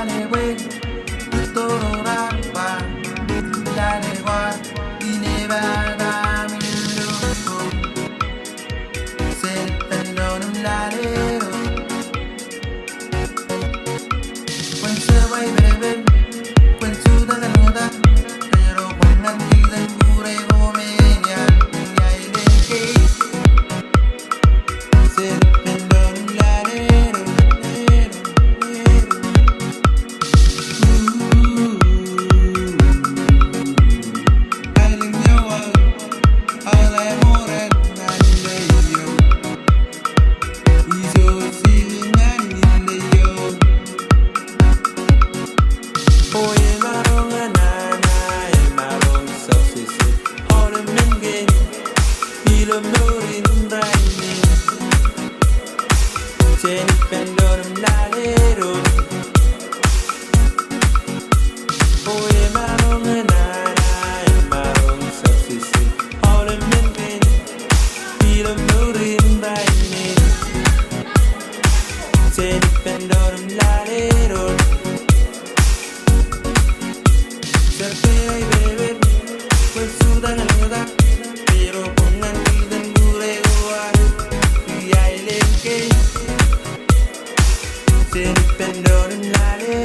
lale we tutto rappa lale wa inevada miluko serpendono lalero when se bebe when su da nuda pero con antida pure gomenia ya ile que serpendono lalero Pendonum lalero, oye marong nana, marong subsisi, all the men, feel a morin brightening. Pendonum lalero, serpei bebe, pues sudan a la pero pongan vida en gureo, y hay que. Pendonum lalero.